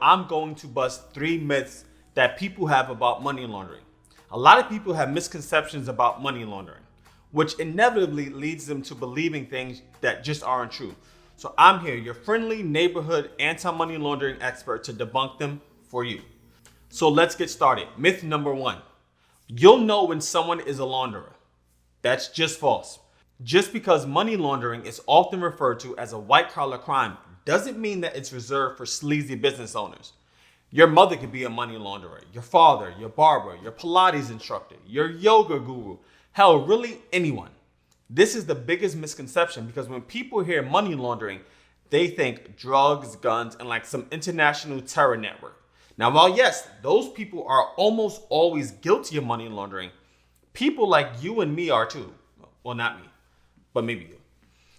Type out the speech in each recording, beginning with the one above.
I'm going to bust 3 myths that people have about money laundering. A lot of people have misconceptions about money laundering, which inevitably leads them to believing things that just aren't true. So I'm here, your friendly neighborhood anti-money laundering expert, to debunk them for you. So let's get started. Myth number 1. You'll know when someone is a launderer. That's just false. Just because money laundering is often referred to as a white-collar crime doesn't mean that it's reserved for sleazy business owners. Your mother could be a money launderer, your father, your barber, your Pilates instructor, your yoga guru, hell, really anyone. This is the biggest misconception because when people hear money laundering, they think drugs, guns, and like some international terror network. Now, while yes, those people are almost always guilty of money laundering, people like you and me are too. Well, not me, but maybe you.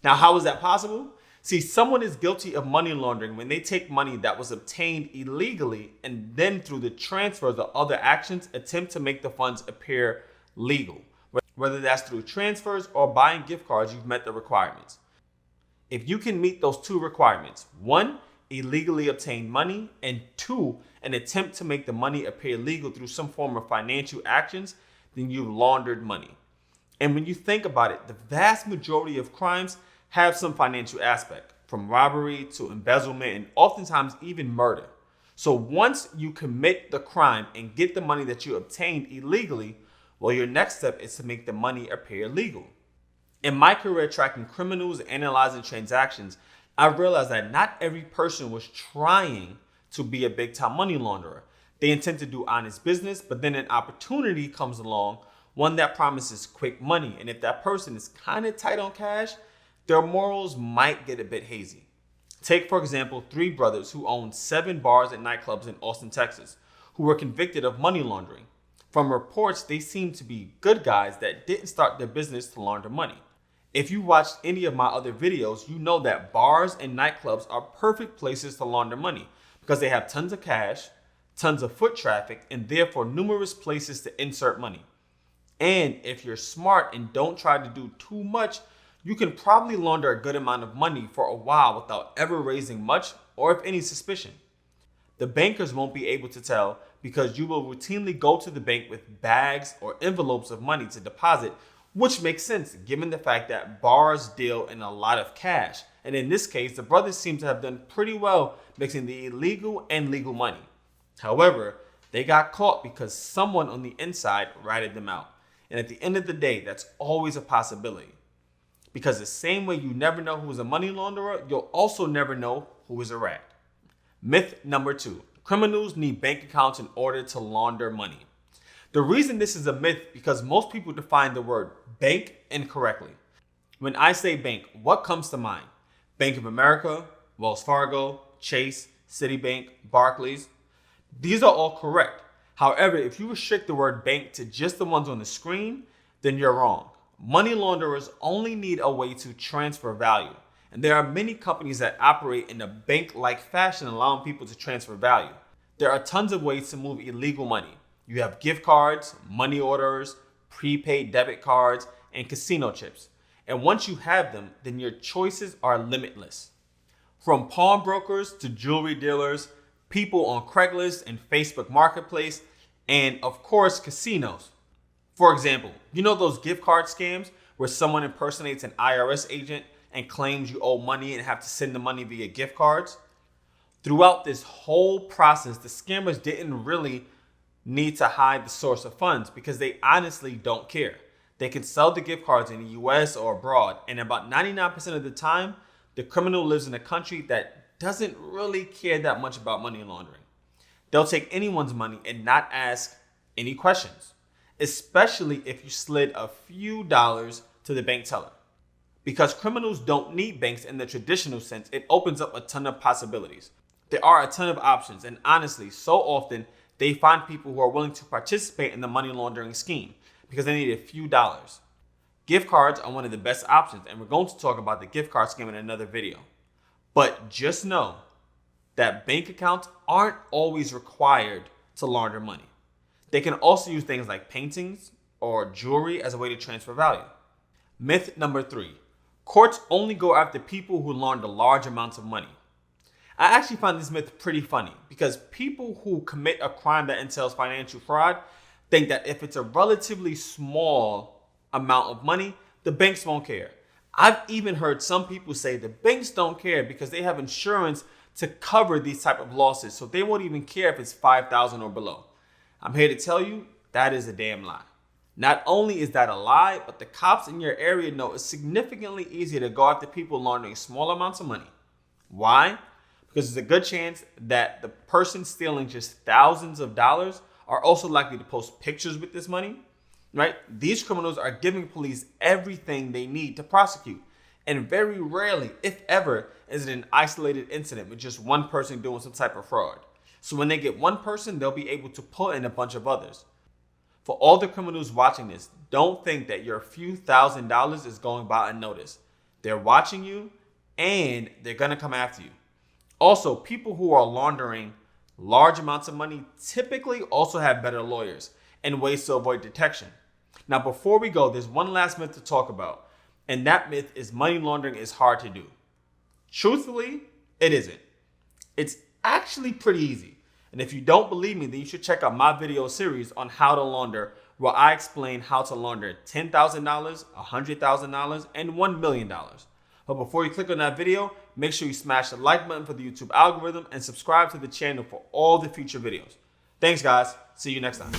Now, how is that possible? See, someone is guilty of money laundering when they take money that was obtained illegally and then through the transfers or other actions attempt to make the funds appear legal. Whether that's through transfers or buying gift cards, you've met the requirements. If you can meet those 2 requirements, 1, illegally obtained money, and 2, an attempt to make the money appear legal through some form of financial actions, then you've laundered money. And when you think about it, the vast majority of crimes have some financial aspect, from robbery to embezzlement and oftentimes even murder. So once you commit the crime and get the money that you obtained illegally, well, your next step is to make the money appear legal. In my career tracking criminals and analyzing transactions, I realized that not every person was trying to be a big-time money launderer. They intend to do honest business, but then an opportunity comes along, one that promises quick money. And if that person is kind of tight on cash, their morals might get a bit hazy. Take, for example, 3 brothers who owned 7 bars and nightclubs in Austin, Texas, who were convicted of money laundering. From reports, they seemed to be good guys that didn't start their business to launder money. If you watched any of my other videos, you know that bars and nightclubs are perfect places to launder money because they have tons of cash, tons of foot traffic, and therefore numerous places to insert money. And if you're smart and don't try to do too much, you can probably launder a good amount of money for a while without ever raising much or if any suspicion. The bankers won't be able to tell because you will routinely go to the bank with bags or envelopes of money to deposit, which makes sense given the fact that bars deal in a lot of cash. And in this case, the brothers seem to have done pretty well mixing the illegal and legal money. However, they got caught because someone on the inside ratted them out. And at the end of the day, that's always a possibility. Because the same way you never know who is a money launderer, you'll also never know who is a rat. Myth number 2. Criminals need bank accounts in order to launder money. The reason this is a myth because most people define the word bank incorrectly. When I say bank, what comes to mind? Bank of America, Wells Fargo, Chase, Citibank, Barclays. These are all correct. However, if you restrict the word bank to just the ones on the screen, then you're wrong. Money launderers only need a way to transfer value. And there are many companies that operate in a bank-like fashion, allowing people to transfer value. There are tons of ways to move illegal money. You have gift cards, money orders, prepaid debit cards, and casino chips. And once you have them, then your choices are limitless. From pawnbrokers to jewelry dealers, people on Craigslist and Facebook Marketplace, and of course, casinos. For example, you know those gift card scams where someone impersonates an IRS agent and claims you owe money and have to send the money via gift cards? Throughout this whole process, the scammers didn't really need to hide the source of funds because they honestly don't care. They can sell the gift cards in the US or abroad, and about 99% of the time, the criminal lives in a country that doesn't really care that much about money laundering. They'll take anyone's money and not ask any questions, especially if you slid a few dollars to the bank teller. Because criminals don't need banks in the traditional sense, it opens up a ton of possibilities. There are a ton of options, and honestly, so often they find people who are willing to participate in the money laundering scheme because they need a few dollars. Gift cards are one of the best options, and we're going to talk about the gift card scheme in another video. But just know that bank accounts aren't always required to launder money. They can also use things like paintings or jewelry as a way to transfer value. Myth number 3. Courts only go after people who launder large amounts of money. I actually find this myth pretty funny because people who commit a crime that entails financial fraud think that if it's a relatively small amount of money, the banks won't care. I've even heard some people say the banks don't care because they have insurance to cover these type of losses, so they won't even care if it's $5,000 or below. I'm here to tell you that is a damn lie. Not only is that a lie, but the cops in your area know it's significantly easier to go after people laundering small amounts of money. Why? Because there's a good chance that the person stealing just thousands of dollars are also likely to post pictures with this money, right? These criminals are giving police everything they need to prosecute. And very rarely, if ever, is it an isolated incident with just one person doing some type of fraud. So when they get one person, they'll be able to pull in a bunch of others. For all the criminals watching this, don't think that your few $1,000s is going by unnoticed. They're watching you and they're going to come after you. Also, people who are laundering large amounts of money typically also have better lawyers and ways to avoid detection. Now, before we go, there's one last myth to talk about, and that myth is money laundering is hard to do. Truthfully, it isn't. It's actually pretty easy. And if you don't believe me, then you should check out my video series on how to launder, where I explain how to launder $10,000, $100,000, and $1 million. But before you click on that video, make sure you smash the like button for the YouTube algorithm and subscribe to the channel for all the future videos. Thanks, guys. See you next time.